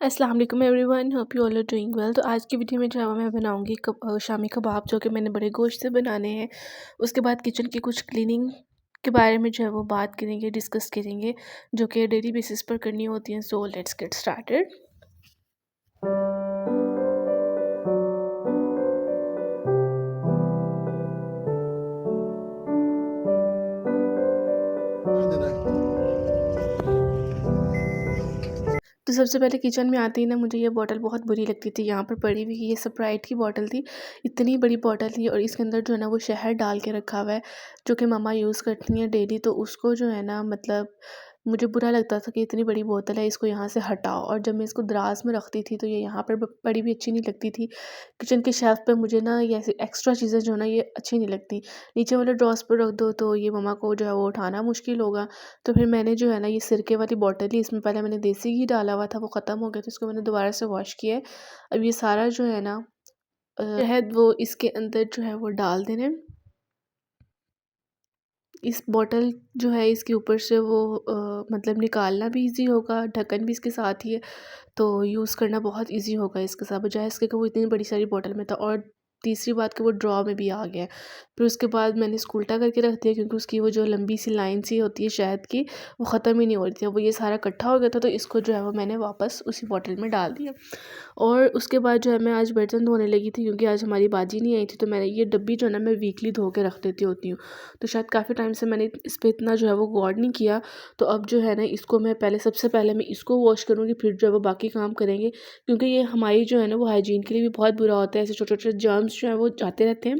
अस्सलाम वालेकुम everyone, hope you all are doing well. तो आज की वीडियो में जो है मैं बनाऊंगी शामी कबाब, जो कि मैंने बड़े गोश्त से बनाने हैं। उसके बाद किचन की कुछ क्लीनिंग के बारे में जो है वो बात करेंगे, डिस्कस करेंगे, जो कि डेली बेसिस पर करनी होती हैं। So let's get started. तो सबसे पहले किचन में आते ही ना मुझे ये बॉटल बहुत बुरी लगती थी। यहाँ पर पड़ी हुई ये स्प्राइट की बॉटल थी, इतनी बड़ी बॉटल थी, और इसके अंदर जो है ना वो शहद डाल के रखा हुआ है, जो कि मम्मा यूज़ करती हैं डेली। तो उसको जो है ना मतलब मुझे बुरा लगता था कि इतनी बड़ी बोतल है, इसको यहाँ से हटाओ। और जब मैं इसको दराज में रखती थी तो ये यहाँ पर पड़ी भी अच्छी नहीं लगती थी। किचन के शेल्फ पे मुझे ना ये ऐसी एक्स्ट्रा चीज़ें जो है ना ये अच्छी नहीं लगती। नीचे वाले ड्रॉर्स पर रख दो तो ये मम्मा को जो है वो उठाना मुश्किल होगा। तो फिर मैंने जो है ना ये सिरके वाली बॉटल ली, इसमें पहले मैंने देसी घी डाला हुआ था, वो ख़त्म हो गया, तो इसको मैंने दोबारा से वॉश किया है। अब ये सारा जो है ना शहद वो इसके अंदर जो है वो डाल देना है। इस बॉटल जो है इसके ऊपर से वो मतलब निकालना भी इजी होगा, ढक्कन भी इसके साथ ही है, तो यूज़ करना बहुत इजी होगा इसके साथ, बजाय इसके कि वो इतनी बड़ी सारी बॉटल में था। और तीसरी बात कि वो ड्रॉ में भी आ गया है। फिर उसके बाद मैंने इसको उल्टा करके रख दिया, क्योंकि उसकी वो जो लंबी सी लाइन सी होती है शहद की, वो ख़त्म ही नहीं हो रही थी। वो ये सारा इकट्ठा हो गया था, तो इसको जो है वो मैंने वापस उसी बॉटल में डाल दिया। और उसके बाद जो है मैं आज बर्तन धोने लगी थी, क्योंकि आज हमारी बाजी नहीं आई थी। तो मैंने ये डब्बी जो है ना मैं वीकली धो के रख देती होती हूँ। तो शायद काफ़ी टाइम से मैंने इस पर इतना जो है वो गौर नहीं किया। तो अब जो है ना इसको मैं सबसे पहले मैं इसको वॉश करूँगी, फिर जो है वो बाकी काम करेंगे, क्योंकि ये हमारी जो है ना वो हाइजीन के लिए भी बहुत बुरा होता है। ऐसे छोटे छोटे जर्म्स जो है वो जाते रहते हैं।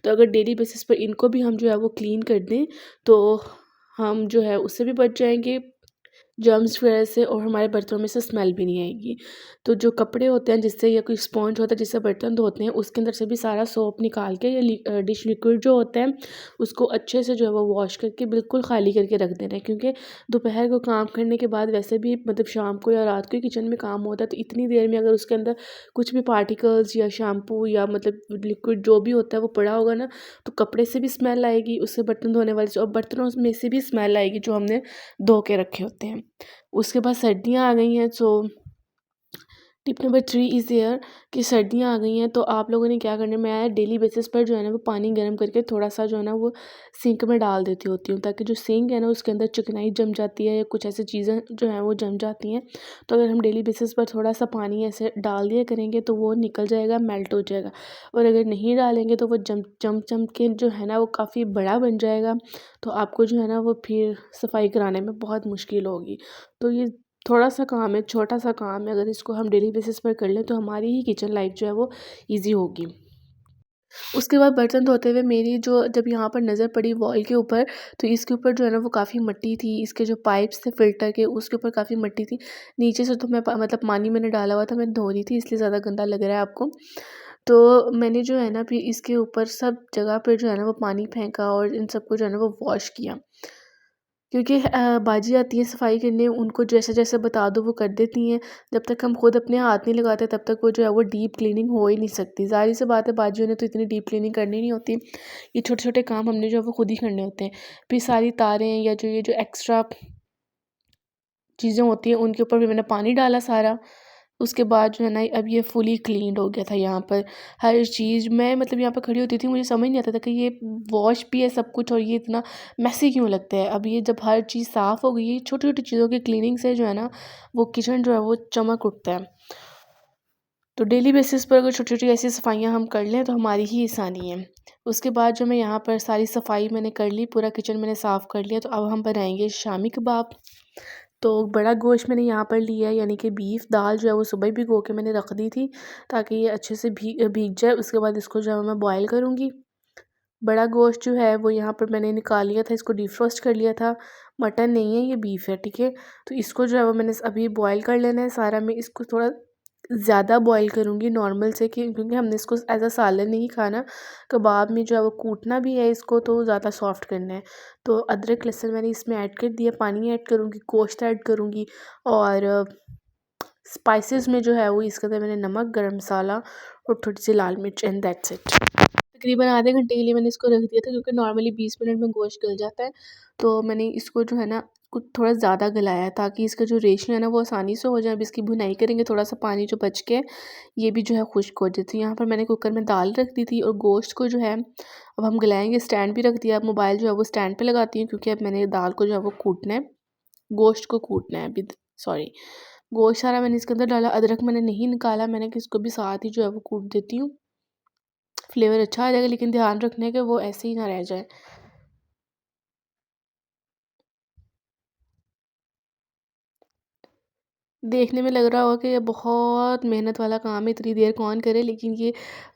तो अगर डेली बेसिस पर इनको भी हम जो है वो क्लीन कर दें तो हम जो है उससे भी बच जाएंगे, जर्म्स वगैरह से, और हमारे बर्तनों में से स्मेल भी नहीं आएगी। तो जो कपड़े होते हैं जिससे, या कोई स्पॉन्ज होता है जिससे बर्तन धोते हैं, उसके अंदर से भी सारा सोप निकाल के, या डिश लिक्विड जो होता है उसको अच्छे से जो है वो वॉश करके बिल्कुल खाली करके रख देना है। क्योंकि दोपहर को काम करने के बाद वैसे भी मतलब शाम को या रात को किचन में काम होता है, तो इतनी देर में अगर उसके अंदर कुछ भी पार्टिकल्स या शैम्पू या मतलब लिक्विड जो भी होता है वो पड़ा होगा ना, तो कपड़े से भी स्मेल आएगी, उससे बर्तन धोने वाले से, और बर्तनों में से भी स्मेल आएगी जो हमने धो के रखे होते हैं। उसके बाद सर्दियाँ आ गई हैं, so tip number 3 is there कि सर्दियाँ आ गई हैं, तो आप लोगों ने क्या करना है, मैं डेली बेसिस पर जो है ना वो पानी गर्म करके थोड़ा सा जो है ना वो सिंक में डाल देती होती हूँ, ताकि जो सिंक है ना उसके अंदर चिकनाई जम जाती है या कुछ ऐसी चीज़ें जो हैं वो जम जाती हैं। तो अगर हम डेली बेसिस पर थोड़ा सा पानी ऐसे डाल दिया करेंगे तो वो निकल जाएगा, मेल्ट हो जाएगा। और अगर नहीं डालेंगे तो वो जम जम जम के जो है ना वो काफ़ी बड़ा बन जाएगा, तो आपको जो है ना वो फिर सफाई कराने में बहुत मुश्किल होगी। तो ये थोड़ा-सा काम है, छोटा-सा काम है, अगर इसको हम डेली बेसिस पर कर लें तो हमारी ही किचन लाइफ़ जो है वो ईज़ी होगी। उसके बाद बर्तन धोते हुए मेरी जो जब यहाँ पर नज़र पड़ी वॉल के ऊपर, तो इसके ऊपर जो है ना वो काफ़ी मिट्टी थी, इसके जो पाइप्स थे फ़िल्टर के उसके ऊपर काफ़ी मिट्टी थी। नीचे से तो मैं प मतलब पानी मैंने डाला हुआ था, मैं धो रही थी, इसलिए ज़्यादा गंदा लग रहा है आपको। तो मैंने जो है ना फिर इसके ऊपर सब जगह पे जो है ना वो पानी फेंका और इन सबको जो है ना वो वॉश किया। क्योंकि बाजी आती है सफाई करने, उनको जैसे-जैसे बता दो वो कर देती हैं। जब तक हम खुद अपने हाथ नहीं लगाते तब तक वो जो है वो डीप क्लीनिंग हो ही नहीं सकती। ज़ाहिर सी बात है बाजियों ने तो इतनी डीप क्लीनिंग करनी नहीं होती। ये छोटे-छोटे काम हमने जो है वो खुद ही करने होते हैं। फिर सारी तारें या जो ये जो एक्स्ट्रा चीज़ें होती हैं उनके ऊपर भी मैंने पानी डाला सारा। उसके बाद जो है ना अब ये फुली क्लीन्ड हो गया था यहाँ पर। हर चीज़ मैं मतलब यहाँ पर खड़ी होती थी, मुझे समझ नहीं आता था कि ये वॉश भी है सब कुछ और ये इतना मेसी क्यों लगता है। अब ये जब हर चीज़ साफ़ हो गई है, छोटी-छोटी चीज़ों की क्लीनिंग से जो है ना वो किचन जो है वो चमक उठता है। तो डेली बेसिस पर अगर छोटी-छोटी ऐसी सफाइयाँ हम कर लें तो हमारी ही आसानी है। उसके बाद जो मैं यहाँ पर सारी सफाई मैंने कर ली, पूरा किचन मैंने साफ़ कर लिया, तो अब हम बनाएँगे शामी कबाब। तो बड़ा गोश्त मैंने यहाँ पर लिया है, यानी कि बीफ। दाल जो है वो सुबह ही भिगो के मैंने रख दी थी, ताकि ये अच्छे से भीग जाए। उसके बाद इसको जो है मैं बॉयल करूँगी। बड़ा गोश्त जो है वो यहाँ पर मैंने निकाल लिया था, इसको डिफ्रोस्ट कर लिया था। मटन नहीं है, ये बीफ है, ठीक है। तो इसको जो है वो मैंने अभी बॉयल कर लेना है सारा। मैं इसको थोड़ा ज़्यादा बॉयल करूँगी नॉर्मल से, कि क्योंकि हमने इसको एज़ अ सालन नहीं खाना। कबाब में जो है वो कूटना भी है इसको, तो ज़्यादा सॉफ्ट करना है। तो अदरक लहसुन मैंने इसमें ऐड कर दिया, पानी ऐड करूँगी, गोश्त ऐड करूँगी, और स्पाइसेस में जो है वो इसके अंदर मैंने नमक, गरम मसाला और थोड़ी सी लाल मिर्च, एंड दैट्स इट। तकरीबन आधे घंटे के लिए मैंने इसको रख दिया था, क्योंकि नॉर्मली 20 मिनट में गोश्त गल जाता है। तो मैंने इसको जो है ना कुछ थोड़ा ज़्यादा गलाया ताकि इसका जो रेशो है ना वो आसानी से हो जाए। अब इसकी भुनाई करेंगे, थोड़ा सा पानी जो बच के ये भी जो है खुश्क हो जाती है। यहाँ पर मैंने कुकर में दाल रख दी थी और गोश्त को जो है अब हम गलाएंगे। स्टैंड भी रख दिया। अब मोबाइल जो है वो स्टैंड पे लगाती हूँ क्योंकि अब मैंने दाल को जो है वो कूटना है, गोश्त को कूटना है अभी। सॉरी, गोश्त सारा मैंने इसके अंदर डाला। अदरक मैंने नहीं निकाला, मैंने कि इसको भी साथ ही जो है वो कूट देती हूँ। फ्लेवर अच्छा आ जाएगा, लेकिन ध्यान रखना है कि वो ऐसे ही ना रह जाए। देखने में लग रहा होगा कि ये बहुत मेहनत वाला काम है, इतनी देर कौन करे, लेकिन ये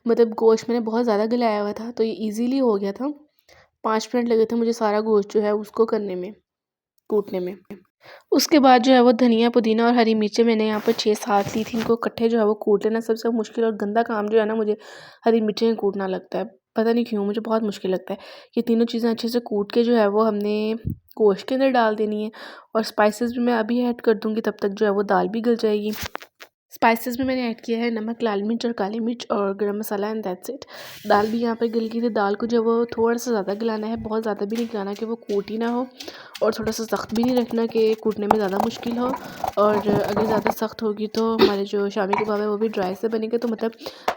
मतलब गोश्त मैंने बहुत ज़्यादा गलाया हुआ था तो ये इजीली हो गया था। 5 मिनट लगे थे मुझे सारा गोश्त जो है उसको करने में, कूटने में। उसके बाद जो है वो धनिया, पुदीना और हरी मिर्चें मैंने यहाँ पर 6-7 ली थी। इनको इकट्ठे जो है वो कूट लेना। सबसे मुश्किल और गंदा काम जो है ना, मुझे हरी मिर्चें कूटना लगता है। पता नहीं क्यों मुझे बहुत मुश्किल लगता है। ये तीनों चीज़ें अच्छे से कूट के जो है वो हमने गोश्त के अंदर डाल देनी है। और स्पाइसेस भी मैं अभी ऐड कर दूँगी, तब तक जो है वो दाल भी गल जाएगी। स्पाइसेस में मैंने ऐड किया है नमक, लाल मिर्च और काली मिर्च और गरम मसाला एंड दैट्स इट। दाल भी यहाँ पर गल गई थी। दाल को जो वो थोड़ा सा ज़्यादा गलाना है, बहुत ज़्यादा भी नहीं गलाना कि वो कूटी ना हो, और थोड़ा सा सख्त भी नहीं रखना कि कूटने में ज़्यादा मुश्किल हो। और अगर ज़्यादा सख्त होगी तो हमारे जो शामी कबाब है वो भी ड्राई से बनेंगे। तो मतलब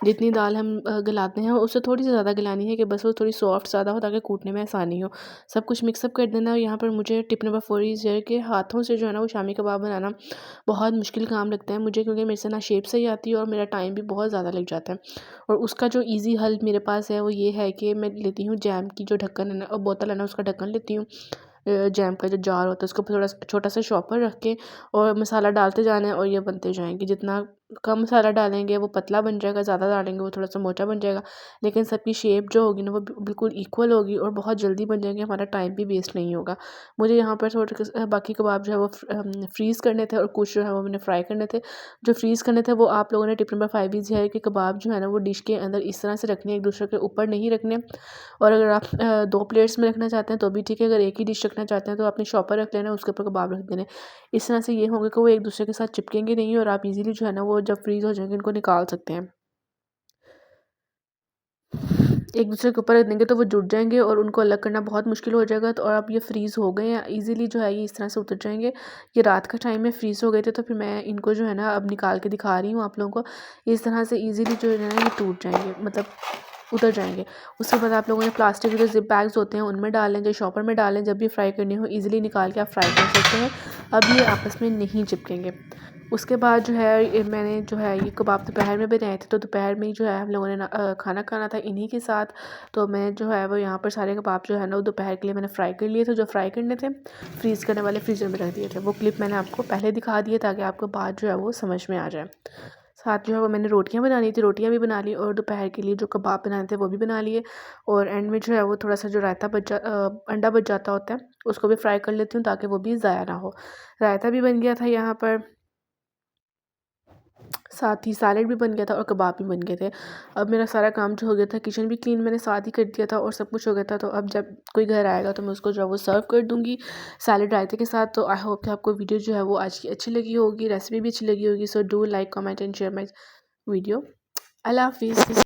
जितनी दाल हम गलाते हैं उससे थोड़ी सी ज़्यादा गलानी है कि बस वो थोड़ी सॉफ्ट ज़्यादा हो ताकि कूटने में आसानी हो। सब कुछ मिक्सअप कर देना। और यहाँ पर मुझे टिप नंबर 4 इज़ है कि हाथों से जो है ना वो शामी कबाब बनाना बहुत मुश्किल काम लगता है मुझे, क्योंकि मेरे से ना शेप सही आती है और मेरा टाइम भी बहुत ज़्यादा लग जाता है। और उसका जो ईज़ी हल मेरे पास है वो ये है कि मैं लेती हूँ जैम की जो ढक्कन है ना, और बोतल है ना, उसका ढक्कन लेती हूँ। जैम का जो जार होता है उसको थोड़ा छोटा सा शॉपर रख के और मसाला डालते जाना है और ये बनते जाएंगे। जितना कम मसाला डालेंगे वो पतला बन जाएगा, ज़्यादा डालेंगे वो थोड़ा सा मोटा बन जाएगा। लेकिन सबकी शेप जो होगी ना वो बिल्कुल इक्वल होगी और बहुत जल्दी बन जाएंगे, हमारा टाइम भी वेस्ट नहीं होगा। मुझे यहाँ पर थोड़े बाकी कबाब जो है वो फ्रीज़ करने थे और कुछ जो है वो मैंने फ्राई करने थे। जो फ्रीज़ करने थे वो आप लोगों ने टिप नंबर 5 इज़ है कि कबाब जो है ना वो डिश के अंदर इस तरह से रखने, एक दूसरे के ऊपर नहीं रखने। और अगर आप 2 प्लेट्स में रखना चाहते हैं तो भी ठीक है। अगर एक ही डिश रखना चाहते हैं तो आपने शॉपर रख लेना, उसके ऊपर कबाब रख देने। इस तरह से ये होंगे कि वो एक दूसरे के साथ चिपकेंगे नहीं और आप इजीली जो है ना वो जब फ्रीज़ हो जाएंगे इनको निकाल सकते हैं। एक दूसरे के ऊपर रख देंगे तो वो जुड़ जाएंगे और उनको अलग करना बहुत मुश्किल हो जाएगा। तो और अब ये फ्रीज़ हो गए हैं ईज़िली, जो है ये इस तरह से उतर जाएंगे। ये रात का टाइम में फ्रीज़ हो गए थे तो फिर मैं इनको जो है ना अब निकाल के दिखा रही हूँ आप लोगों को। इस तरह से ईज़िली जो है ना ये टूट जाएंगे, मतलब उतर जाएंगे। उसके बाद आप लोगों ने प्लास्टिक के जो ज़िप बैग्स होते हैं उनमें डाल लें, जो शॉपर में डालें। जब भी फ्राई करनी हो ईज़िली निकाल के आप फ्राई कर सकते हैं। अब ये आपस में नहीं चिपकेंगे। उसके बाद जो है मैंने जो है ये कबाब दोपहर में बनाए थे, तो दोपहर में ही जो है हम लोगों ने खाना खाना था इन्हीं के साथ। तो मैं जो है वो यहाँ पर सारे कबाब जो है ना वो दोपहर के लिए मैंने फ्राई कर लिए थे। जो फ्राई करने थे फ्रीज़ करने वाले फ्रीज़र में रख दिए थे। वो क्लिप मैंने आपको पहले दिखा दिए ताकि आपको बात जो है वो समझ में आ जाए। साथ जो है वो मैंने रोटियां बनानी थी, रोटियां भी बना ली और दोपहर के लिए जो कबाब बनाए थे वो भी बना लिए। और एंड में जो है वो थोड़ा सा जो रायता अंडा बच जाता होता है उसको भी फ्राई कर लेती हूँ ताकि वो भी ज़ाया ना हो। रायता भी बन गया था यहाँ पर, साथ ही सैलेड भी बन गया था और कबाब भी बन गए थे। अब मेरा सारा काम जो हो गया था, किचन भी क्लीन मैंने साथ ही कर दिया था और सब कुछ हो गया था। तो अब जब कोई घर आएगा तो मैं उसको जो है वो सर्व कर दूँगी सैलेड रायते के साथ। तो आई होप कि आपको वीडियो जो है वो आज की अच्छी लगी होगी, रेसिपी भी अच्छी लगी होगी। So do like, comment and share my video. अल्लाह हाफिज़।